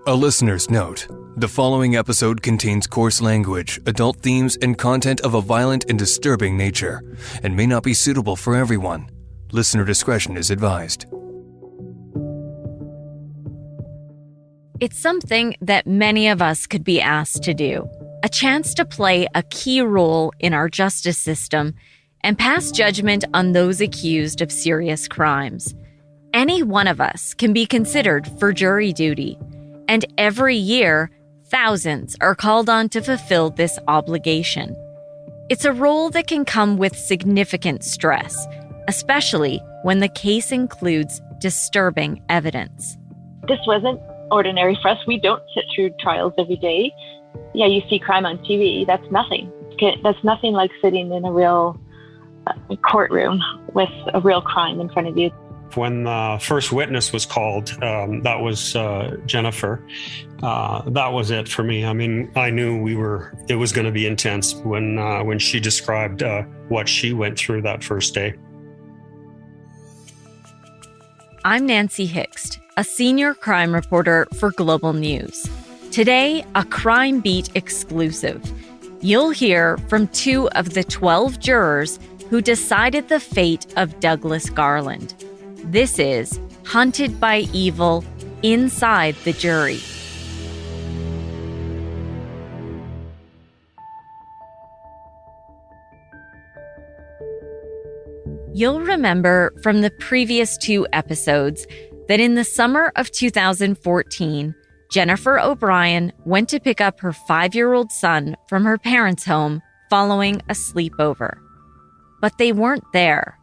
A listener's note. The following episode contains coarse language, adult themes, and content of a violent and disturbing nature, and may not be suitable for everyone. Listener discretion is advised. It's something that many of us could be asked to do. A chance to play a key role in our justice system and pass judgment on those accused of serious crimes. Any one of us can be considered for jury duty. And every year, thousands are called on to fulfill this obligation. It's a role that can come with significant stress, especially when the case includes disturbing evidence. This wasn't ordinary for us. We don't sit through trials every day. Yeah, you see crime on TV. That's nothing. That's nothing like sitting in a real courtroom with a real crime in front of you. When the first witness was called, that was Jennifer. That was it for me. I mean, I knew it was going to be intense when she described what she went through that first day. I'm Nancy Hixt, a senior crime reporter for Global News. Today, a Crime Beat exclusive. You'll hear from 2 of the 12 jurors who decided the fate of Douglas Garland. This is Hunted by Evil Inside the Jury. You'll remember from the previous 2 episodes that in the summer of 2014, Jennifer O'Brien went to pick up her 5-year-old son from her parents' home following a sleepover. But they weren't there.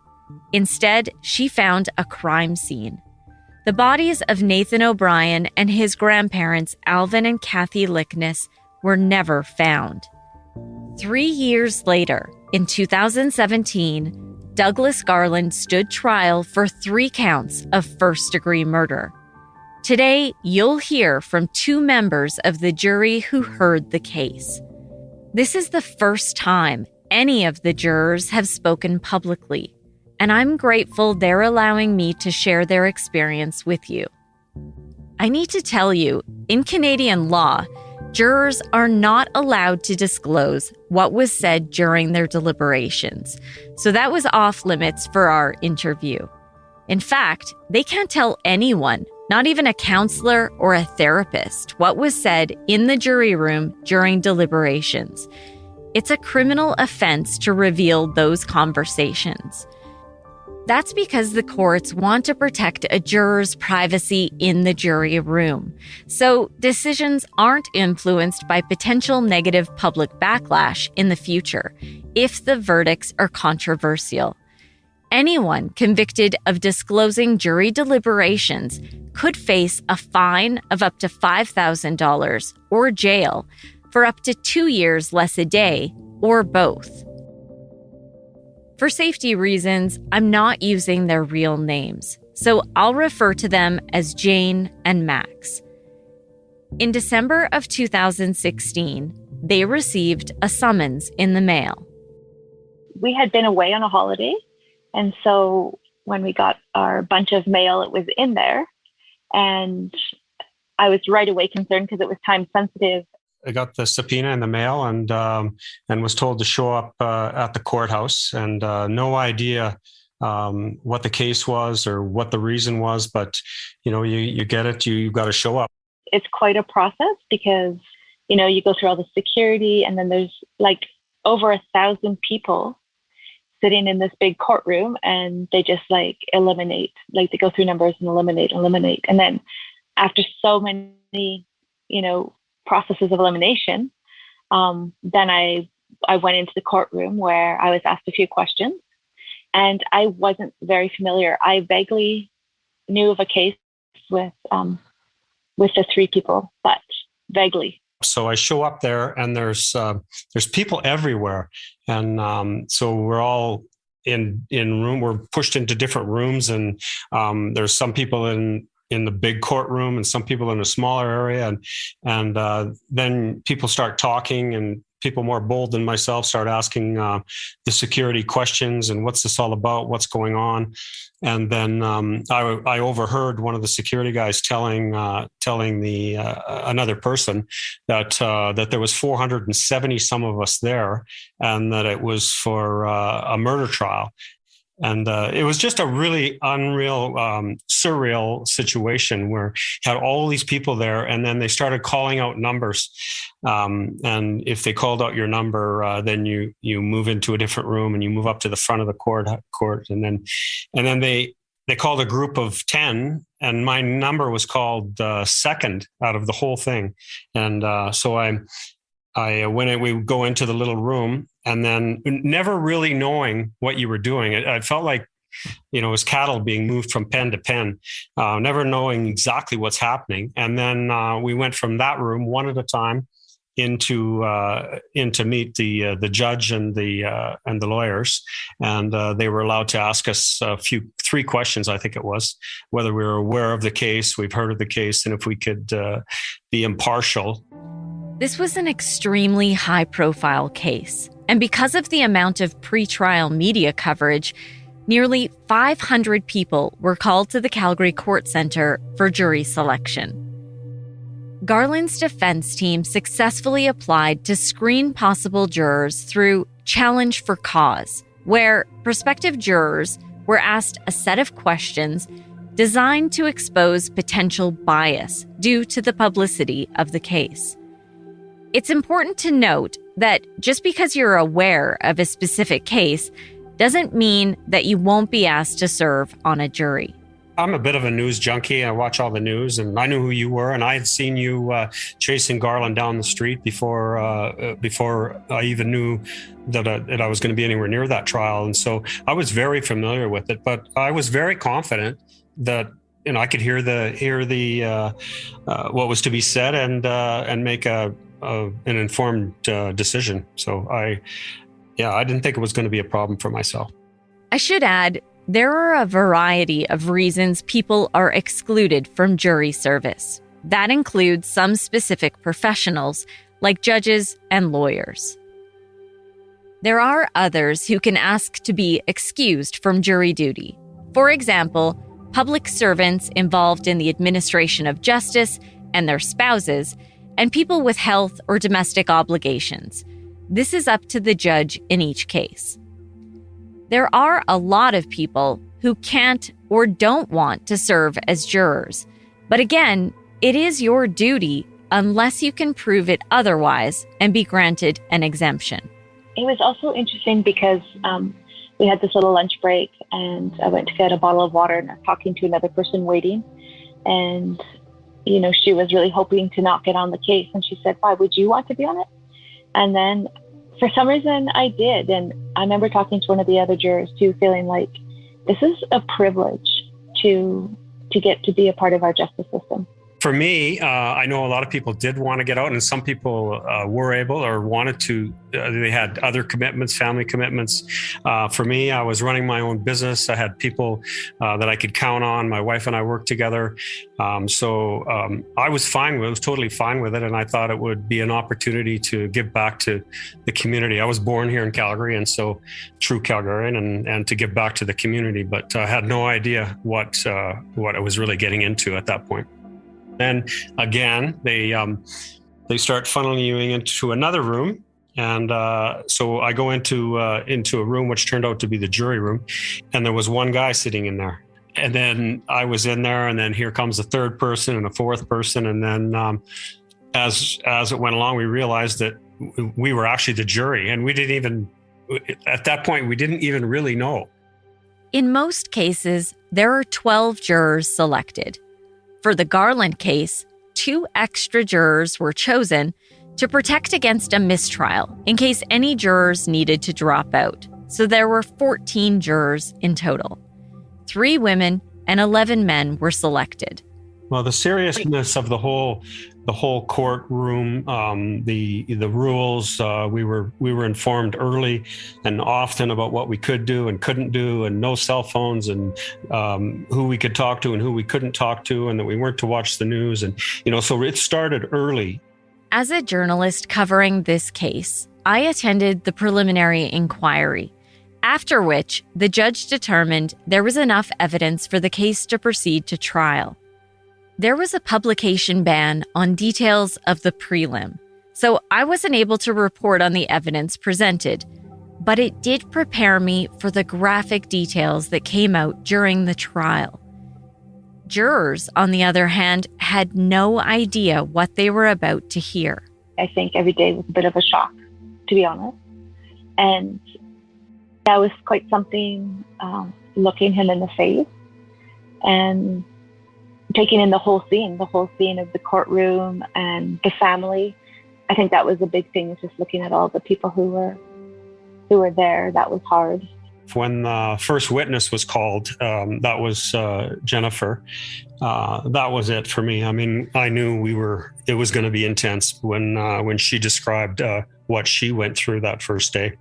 Instead, she found a crime scene. The bodies of Nathan O'Brien and his grandparents, Alvin and Kathy Liknes, were never found. 3 years later, in 2017, Douglas Garland stood trial for 3 counts of first-degree murder. Today, you'll hear from 2 members of the jury who heard the case. This is the first time any of the jurors have spoken publicly, and I'm grateful they're allowing me to share their experience with you. I need to tell you, in Canadian law, jurors are not allowed to disclose what was said during their deliberations, so that was off limits for our interview. In fact, they can't tell anyone, not even a counselor or a therapist, what was said in the jury room during deliberations. It's a criminal offense to reveal those conversations. That's because the courts want to protect a juror's privacy in the jury room, so decisions aren't influenced by potential negative public backlash in the future if the verdicts are controversial. Anyone convicted of disclosing jury deliberations could face a fine of up to $5,000 or jail for up to 2 years less a day, or both. For safety reasons, I'm not using their real names, so I'll refer to them as Jane and Max. In December of 2016, they received a summons in the mail. We had been away on a holiday, and so when we got our bunch of mail, it was in there, and I was right away concerned because it was time sensitive. I got the subpoena in the mail and was told to show up at the courthouse, and no idea what the case was or what the reason was. But, you get it, you've got to show up. It's quite a process because, you go through all the security, and then there's like over 1,000 people sitting in this big courtroom, and they just eliminate, they go through numbers and eliminate. And then after so many, processes of elimination, then I went into the courtroom where I was asked a few questions, and I wasn't very familiar. I vaguely knew of a case with the 3 people, but vaguely. So I show up there, and there's people everywhere, and so we're all in room. We're pushed into different rooms, and there's some people in the big courtroom and some people in a smaller area. And then people start talking and people more bold than myself start asking the security questions and what's this all about, what's going on. And then I overheard one of the security guys telling the another person that there was 470 some of us there, and that it was for a murder trial. And it was just a really unreal, surreal situation where you had all these people there, and then they started calling out numbers. And if they called out your number, then you move into a different room and you move up to the front of the court. And then they called a group of 10, and my number was called second out of the whole thing. And so we would go into the little room, and then never really knowing what you were doing. I felt like, it was cattle being moved from pen to pen, never knowing exactly what's happening. And then we went from that room one at a time into meet the judge and the lawyers, and they were allowed to ask us three questions, I think it was, whether we were aware of the case, we've heard of the case, and if we could be impartial. This was an extremely high-profile case, and because of the amount of pretrial media coverage, nearly 500 people were called to the Calgary Court Centre for jury selection. Garland's defense team successfully applied to screen possible jurors through Challenge for Cause, where prospective jurors were asked a set of questions designed to expose potential bias due to the publicity of the case. It's important to note that just because you're aware of a specific case doesn't mean that you won't be asked to serve on a jury. I'm a bit of a news junkie. I watch all the news, and I knew who you were, and I had seen you chasing Garland down the street before I even knew that I was going to be anywhere near that trial. And so I was very familiar with it, but I was very confident that I could hear the what was to be said and make an informed decision. So I didn't think it was going to be a problem for myself. I should add, there are a variety of reasons people are excluded from jury service. That includes some specific professionals, like judges and lawyers. There are others who can ask to be excused from jury duty. For example, public servants involved in the administration of justice and their spouses, and people with health or domestic obligations. This is up to the judge in each case. There are a lot of people who can't or don't want to serve as jurors. But again, it is your duty unless you can prove it otherwise and be granted an exemption. It was also interesting because we had this little lunch break, and I went to get a bottle of water, and I was talking to another person waiting. And, she was really hoping to not get on the case. And she said, "Why would you want to be on it?" And then for some reason I did. And I remember talking to one of the other jurors too, feeling like this is a privilege to get to be a part of our justice system. For me, I know a lot of people did want to get out, and some people were able or wanted to. They had other commitments, family commitments. For me, I was running my own business. I had people that I could count on. My wife and I worked together. So I was fine with it. I was totally fine with it. And I thought it would be an opportunity to give back to the community. I was born here in Calgary, and so true Calgarian, and to give back to the community. But I had no idea what I was really getting into at that point. Then again, they start funneling you into another room, and so I go into a room which turned out to be the jury room, and there was one guy sitting in there, and then I was in there, and then here comes a third person and a fourth person, and then as it went along, we realized that we were actually the jury, and at that point we didn't even really know. In most cases, there are 12 jurors selected. For the Garland case, 2 extra jurors were chosen to protect against a mistrial in case any jurors needed to drop out. So there were 14 jurors in total. 3 women and 11 men were selected. Well, the seriousness of the whole courtroom, the rules, we were informed early and often about what we could do and couldn't do, and no cell phones, and who we could talk to and who we couldn't talk to, and that we weren't to watch the news, and so it started early. As a journalist covering this case, I attended the preliminary inquiry, after which the judge determined there was enough evidence for the case to proceed to trial. There was a publication ban on details of the prelim, so I wasn't able to report on the evidence presented, but it did prepare me for the graphic details that came out during the trial. Jurors, on the other hand, had no idea what they were about to hear. I think every day was a bit of a shock, to be honest. And that was quite something, looking him in the face and taking in the whole scene of the courtroom and the family. I think that was a big thing, just looking at all the people who were there. That was hard. When the first witness was called, that was Jennifer. That was it for me. I mean, I knew it was going to be intense when she described what she went through that first day.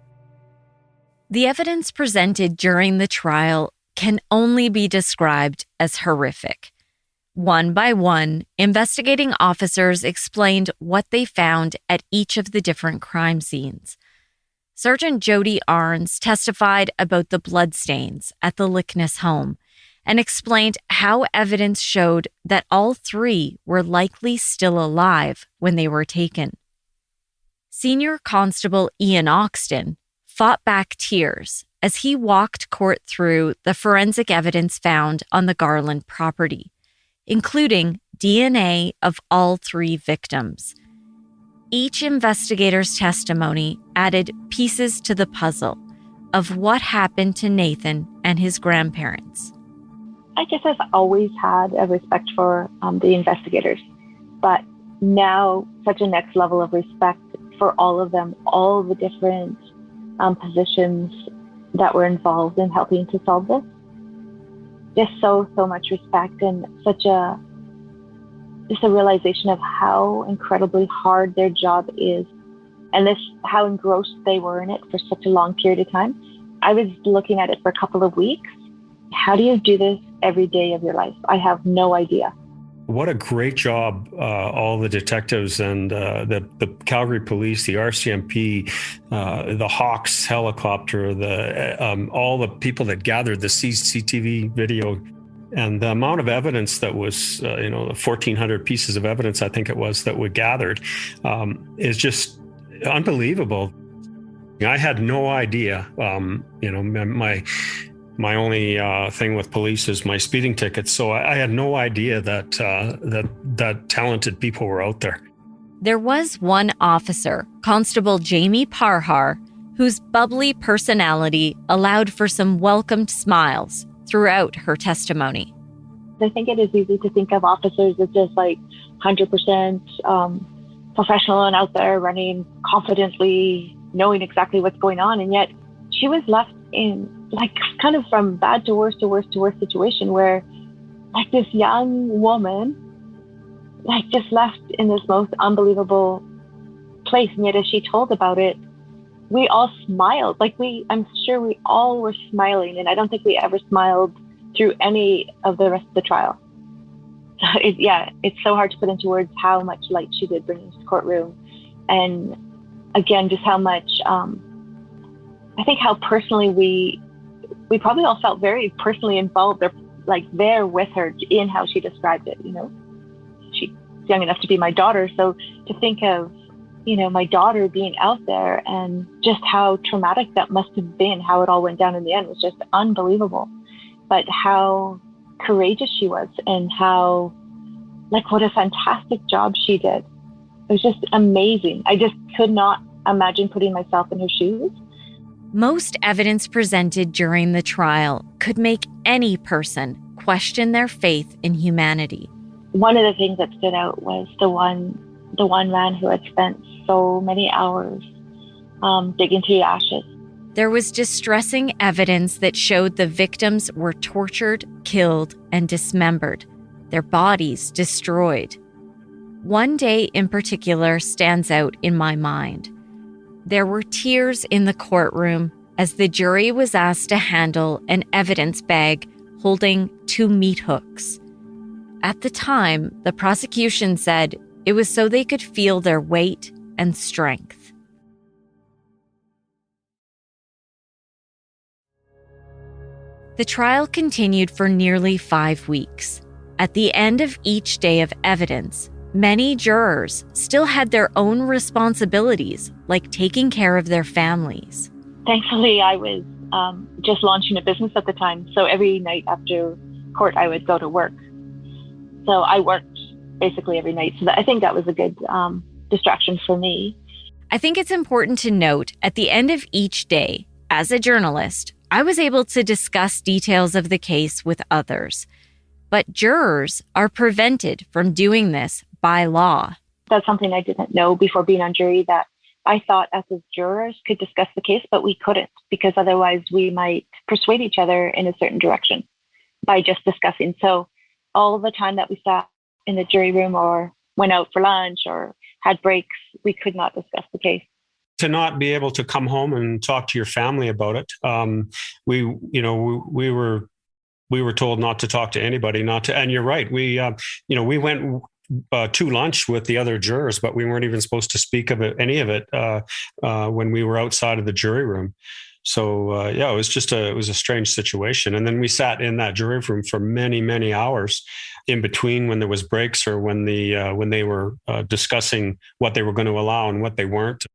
The evidence presented during the trial can only be described as horrific. One by one, investigating officers explained what they found at each of the different crime scenes. Sergeant Jody Arns testified about the bloodstains at the Liknes home and explained how evidence showed that all three were likely still alive when they were taken. Senior Constable Ian Oxton fought back tears as he walked court through the forensic evidence found on the Garland property, including DNA of all three victims. Each investigator's testimony added pieces to the puzzle of what happened to Nathan and his grandparents. I guess I've always had a respect for the investigators, but now such a next level of respect for all of them, all the different positions that were involved in helping to solve this. Just so much respect and just a realization of how incredibly hard their job is and how engrossed they were in it for such a long period of time. I was looking at it for a couple of weeks. How do you do this every day of your life? I have no idea. What a great job all the detectives and the Calgary Police, the RCMP, the Hawks helicopter, all the people that gathered the CCTV video, and the amount of evidence that was, the 1,400 pieces of evidence, I think it was, that were gathered is just unbelievable. I had no idea, my only thing with police is my speeding tickets. So I had no idea that talented people were out there. There was one officer, Constable Jamie Parhar, whose bubbly personality allowed for some welcomed smiles throughout her testimony. I think it is easy to think of officers as just like 100% professional and out there running confidently, knowing exactly what's going on. And yet she was left in kind of from bad to worse situation where this young woman just left in this most unbelievable place. And yet as she told about it, we all smiled. I'm sure we all were smiling, and I don't think we ever smiled through any of the rest of the trial. It's so hard to put into words how much light she did bring into the courtroom. And again, just how much, I think how personally we probably all felt very personally involved, or there with her in how she described it. She's young enough to be my daughter. So to think of, my daughter being out there and just how traumatic that must have been, how it all went down in the end was just unbelievable. But how courageous she was, and how, what a fantastic job she did. It was just amazing. I just could not imagine putting myself in her shoes. Most evidence presented during the trial could make any person question their faith in humanity. One of the things that stood out was the one man who had spent so many hours digging through ashes. There was distressing evidence that showed the victims were tortured, killed, and dismembered, their bodies destroyed. One day in particular stands out in my mind. There were tears in the courtroom as the jury was asked to handle an evidence bag holding 2 meat hooks. At the time, the prosecution said it was so they could feel their weight and strength. The trial continued for nearly 5 weeks. At the end of each day of evidence, many jurors still had their own responsibilities, like taking care of their families. Thankfully, I was just launching a business at the time. So every night after court, I would go to work. So I worked basically every night. So I think that was a good distraction for me. I think it's important to note at the end of each day, as a journalist, I was able to discuss details of the case with others. But jurors are prevented from doing this by law. That's something I didn't know before being on jury, that I thought us as jurors could discuss the case, but we couldn't, because otherwise we might persuade each other in a certain direction by just discussing. So all the time that we sat in the jury room or went out for lunch or had breaks, we could not discuss the case. To not be able to come home and talk to your family about it, we were told not to talk to anybody, and you're right. We went to lunch with the other jurors, but we weren't even supposed to speak of any of it when we were outside of the jury room. So it was a strange situation. And then we sat in that jury room for many, many hours in between when there was breaks or when they were discussing what they were going to allow and what they weren't.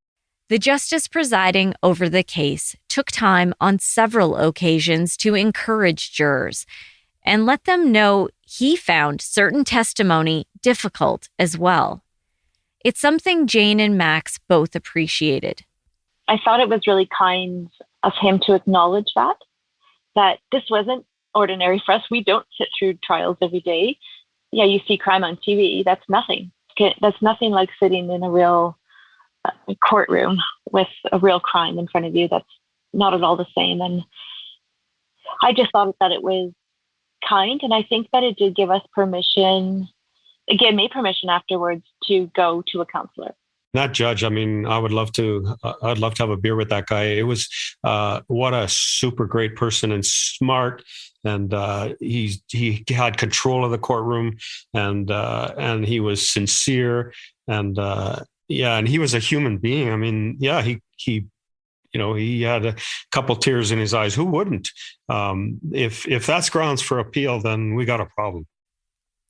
The justice presiding over the case took time on several occasions to encourage jurors and let them know he found certain testimony difficult as well. It's something Jane and Max both appreciated. I thought it was really kind of him to acknowledge that this wasn't ordinary for us. We don't sit through trials every day. Yeah, you see crime on TV. That's nothing. That's nothing like sitting in a real courtroom with a real crime in front of you. That's not at all the same. And I just thought that it was kind. And I think that it did give us permission, it gave me permission afterwards to go to a counselor. That judge, I mean, I'd love to have a beer with that guy. It was, what a super great person and smart. And he had control of the courtroom and he was sincere and he was a human being. I mean, he had a couple tears in his eyes. Who wouldn't? If that's grounds for appeal, then we got a problem.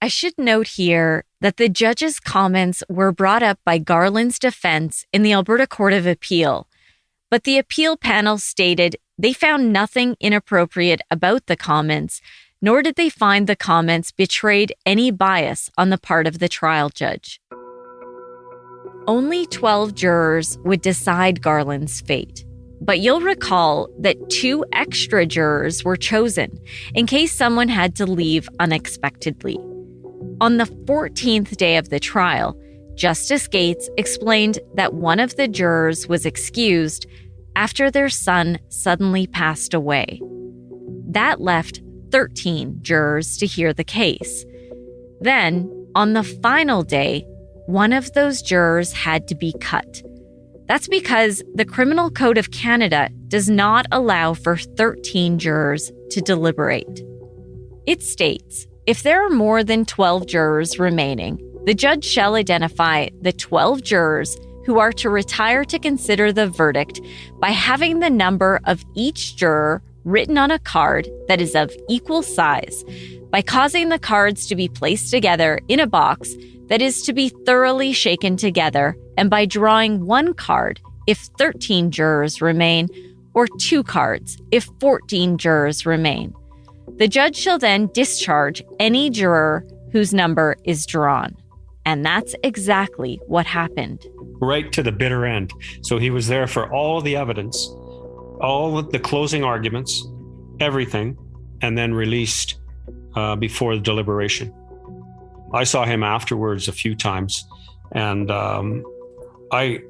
I should note here that the judge's comments were brought up by Garland's defense in the Alberta Court of Appeal, but the appeal panel stated they found nothing inappropriate about the comments, nor did they find the comments betrayed any bias on the part of the trial judge. Only 12 jurors would decide Garland's fate. But you'll recall that 2 extra jurors were chosen in case someone had to leave unexpectedly. On the 14th day of the trial, Justice Gates explained that one of the jurors was excused after their son suddenly passed away. That left 13 jurors to hear the case. Then, on the final day, one of those jurors had to be cut. That's because the Criminal Code of Canada does not allow for 13 jurors to deliberate. It states, if there are more than 12 jurors remaining, the judge shall identify the 12 jurors who are to retire to consider the verdict by having the number of each juror written on a card that is of equal size, by causing the cards to be placed together in a box that is to be thoroughly shaken together, and by drawing one card if 13 jurors remain, or 2 cards if 14 jurors remain. The judge shall then discharge any juror whose number is drawn. And that's exactly what happened. Right to the bitter end. So he was there for all the evidence, all of the closing arguments, everything, and then released before the deliberation. I saw him afterwards a few times, and I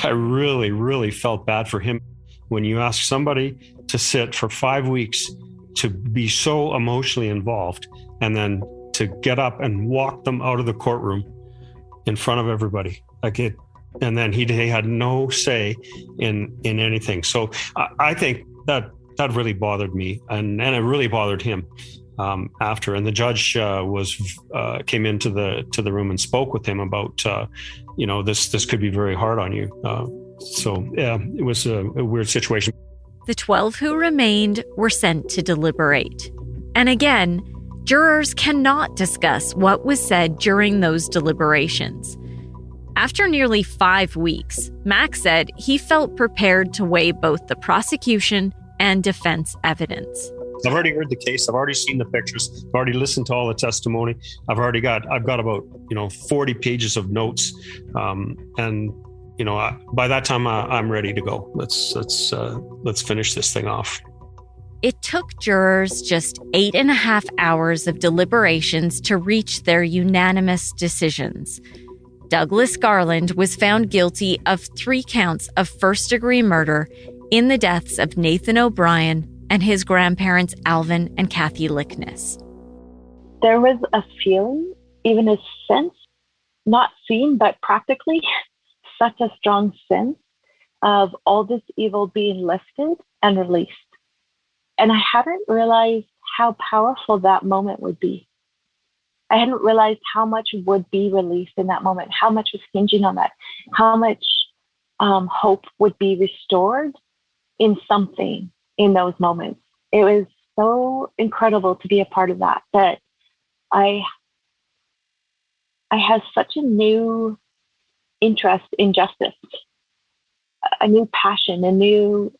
really, really felt bad for him. When you ask somebody to sit for 5 weeks, to be so emotionally involved, and then to get up and walk them out of the courtroom in front of everybody, and then he had no say in anything. So I think that really bothered me, and it really bothered him after. And the judge came into the room and spoke with him about this could be very hard on you. So yeah, it was a weird situation. The 12 who remained were sent to deliberate. And again, jurors cannot discuss what was said during those deliberations. After nearly 5 weeks, Max said he felt prepared to weigh both the prosecution and defense evidence. I've already heard the case. I've already seen the pictures. I've already listened to all the testimony. I've got about 40 pages of notes, and by that time I'm ready to go. Let's finish this thing off. It took jurors just 8.5 hours of deliberations to reach their unanimous decisions. Douglas Garland was found guilty of 3 counts of first-degree murder in the deaths of Nathan O'Brien and his grandparents Alvin and Kathy Liknes. There was a feeling, even a sense, not seen, but practically, such a strong sense of all this evil being lifted and released. And I hadn't realized how powerful that moment would be. I hadn't realized how much would be released in that moment, how much was hinging on that, how much hope would be restored in something in those moments. It was so incredible to be a part of that I have such a new interest in justice, a new passion, a new,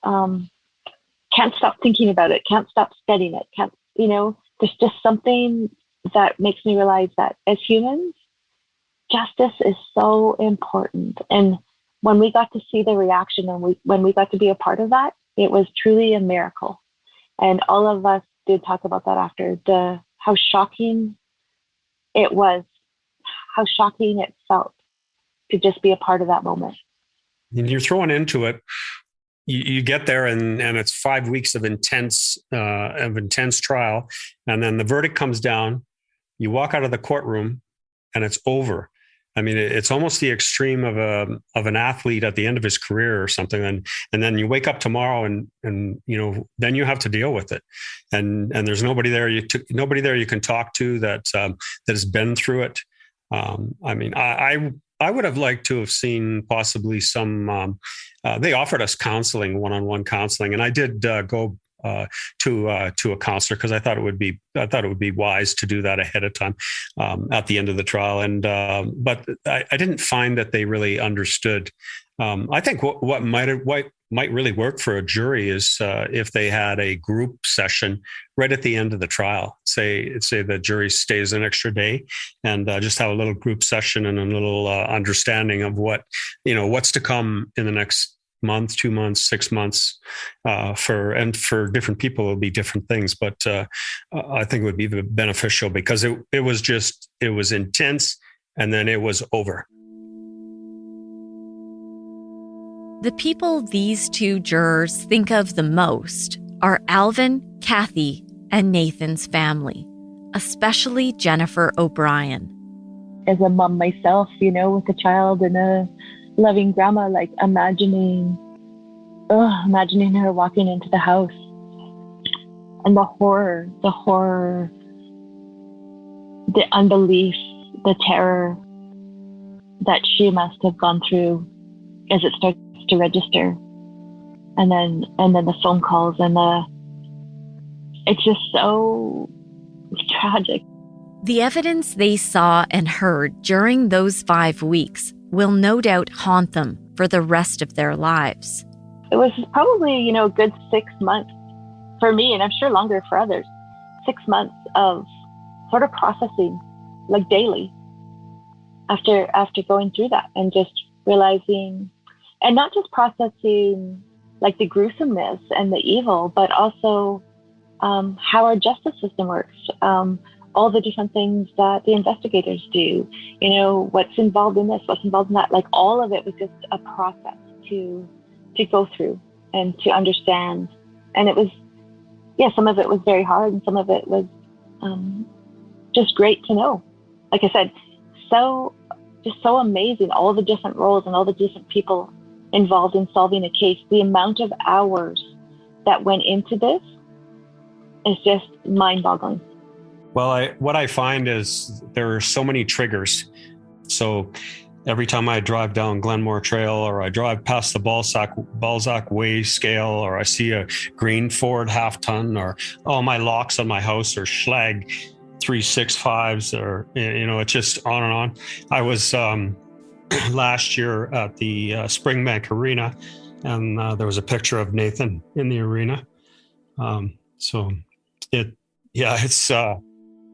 can't stop thinking about it, can't stop studying it, there's just something that makes me realize that as humans, justice is so important. And when we got to see the reaction and when we got to be a part of that, it was truly a miracle. And all of us did talk about that after, how shocking it was, how shocking it felt to just be a part of that moment. And you're thrown into it. You get there and it's 5 weeks of intense trial. And then the verdict comes down. You walk out of the courtroom and it's over. I mean, it's almost the extreme of an athlete at the end of his career or something. And then you wake up tomorrow and then you have to deal with it. And there's nobody there. Nobody there you can talk to that has been through it. I would have liked to have seen possibly some. They offered us counseling, one-on-one counseling, and I did go to a counselor because I thought it would be wise to do that ahead of time at the end of the trial. And but I didn't find that they really understood. I think what might really work for a jury is if they had a group session right at the end of the trial. Say the jury stays an extra day and just have a little group session and a little understanding of what's to come in the next month, 2 months, 6 months. For different people, it'll be different things. But I think it would be beneficial because it was intense and then it was over. The people these 2 jurors think of the most are Alvin, Kathy, and Nathan's family, especially Jennifer O'Brien. As a mom myself, with a child and a loving grandma, like imagining her walking into the house and the horror, the unbelief, the terror that she must have gone through as it starts to register, and then the phone calls and it's just so tragic. The evidence they saw and heard during those 5 weeks will no doubt haunt them for the rest of their lives. It was probably, a good 6 months for me, and I'm sure longer for others, 6 months of sort of processing, like daily, after going through that and just realizing, and not just processing like the gruesomeness and the evil, but also how our justice system works, all the different things that the investigators do, what's involved in this, what's involved in that. Like all of it was just a process to go through and to understand. And it was, some of it was very hard and some of it was just great to know. Like I said, so amazing, all the different roles and all the different people involved in solving a case. The amount of hours that went into this is just mind-boggling. Well, what I find is there are so many triggers. So every time I drive down Glenmore Trail, or I drive past the Balzac Way scale, or I see a green Ford half-ton, or my locks on my house are Schlag 365s, or it's just on and on. I was last year at the Springbank Arena, and there was a picture of Nathan in the arena.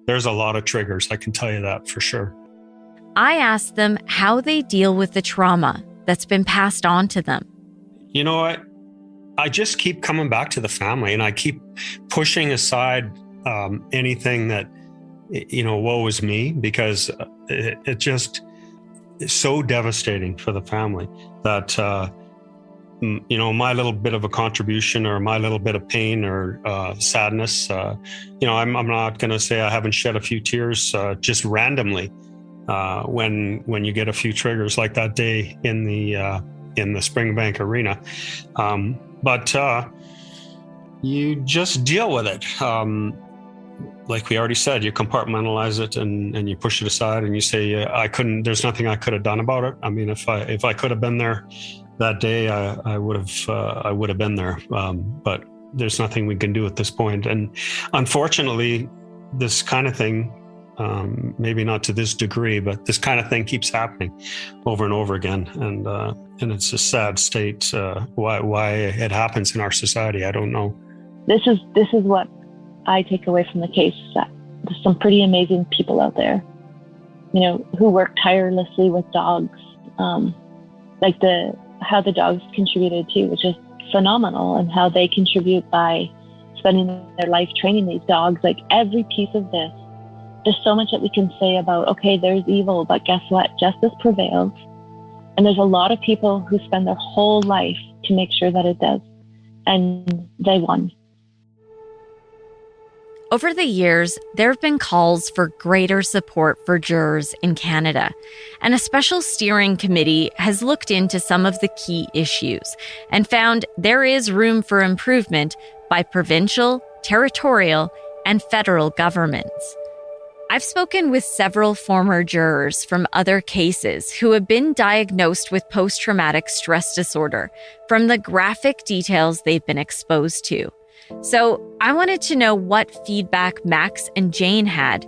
There's a lot of triggers. I can tell you that for sure. I asked them how they deal with the trauma that's been passed on to them. You know what? I just keep coming back to the family, and I keep pushing aside anything that, woe is me, because it just is so devastating for the family that, my little bit of a contribution, or my little bit of pain or sadness, I'm not going to say I haven't shed a few tears just randomly when you get a few triggers like that day in the Springbank Arena. But you just deal with it. Like we already said, you compartmentalize it and you push it aside, and you say, there's nothing I could have done about it. I mean, if I could have been there that day, I would have been there. But there's nothing we can do at this point. And unfortunately, this kind of thing, maybe not to this degree, but this kind of thing keeps happening over and over again. And it's a sad state. Why it happens in our society, I don't know. This is what I take away from the case, that there's some pretty amazing people out there, who work tirelessly with dogs. How the dogs contributed too, which is phenomenal, and how they contribute by spending their life training these dogs. Like, every piece of this, there's so much that we can say about, okay, there's evil, but guess what? Justice prevails. And there's a lot of people who spend their whole life to make sure that it does. And they won. Over the years, there have been calls for greater support for jurors in Canada, and a special steering committee has looked into some of the key issues and found there is room for improvement by provincial, territorial, and federal governments. I've spoken with several former jurors from other cases who have been diagnosed with post-traumatic stress disorder from the graphic details they've been exposed to. So I wanted to know what feedback Max and Jane had,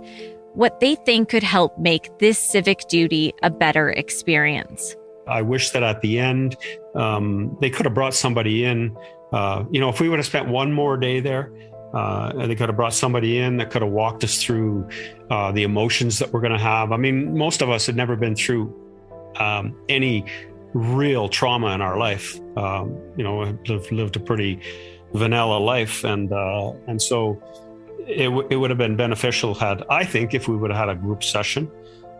what they think could help make this civic duty a better experience. I wish that at the end, they could have brought somebody in. If we would have spent one more day there, they could have brought somebody in that could have walked us through the emotions that we're going to have. I mean, most of us had never been through any real trauma in our life. Lived a pretty vanilla life, and so it would have been beneficial if we would have had a group session.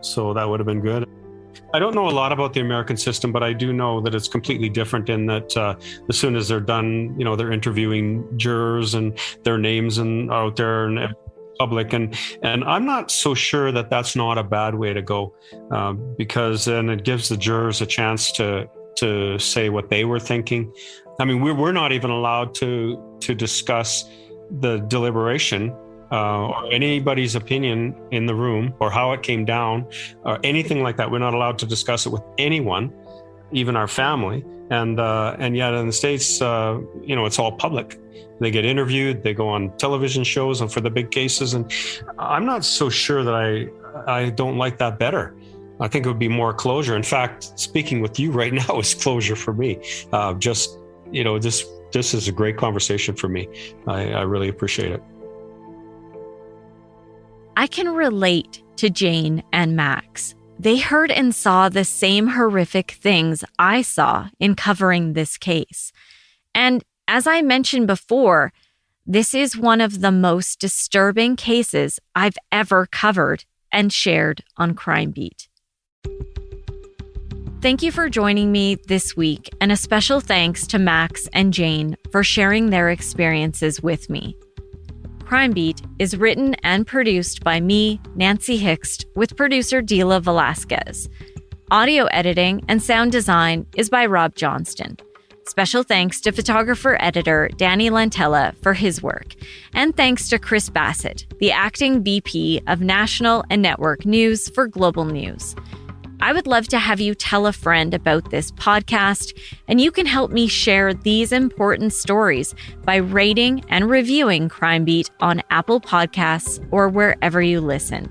So that would have been good. I don't know a lot about the American system, but I do know that it's completely different in that as soon as they're done, they're interviewing jurors and their names and out there and public, and I'm not so sure that that's not a bad way to go, because then it gives the jurors a chance to say what they were thinking. I mean, we're not even allowed to discuss the deliberation or anybody's opinion in the room, or how it came down, or anything like that. We're not allowed to discuss it with anyone, even our family. And yet in the States, it's all public. They get interviewed, they go on television shows and for the big cases. And I'm not so sure that I don't like that better. I think it would be more closure. In fact, speaking with you right now is closure for me. This is a great conversation for me. I really appreciate it. I can relate to Jane and Max. They heard and saw the same horrific things I saw in covering this case. And as I mentioned before, this is one of the most disturbing cases I've ever covered and shared on Crime Beat. Thank you for joining me this week, and a special thanks to Max and Jane for sharing their experiences with me. Crime Beat is written and produced by me, Nancy Hixt, with producer Dila Velasquez. Audio editing and sound design is by Rob Johnston. Special thanks to photographer-editor Danny Lantella for his work. And thanks to Chris Bassett, the acting VP of National and Network News for Global News. I would love to have you tell a friend about this podcast, and you can help me share these important stories by rating and reviewing Crime Beat on Apple Podcasts or wherever you listen.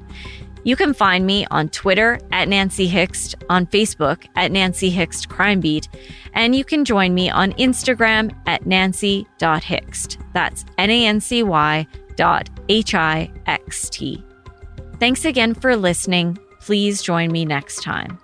You can find me on Twitter at Nancy Hixt, on Facebook at Nancy Hixt Crime Beat, and you can join me on Instagram at nancy.hixt. That's nancy.hixt. Thanks again for listening. Please join me next time.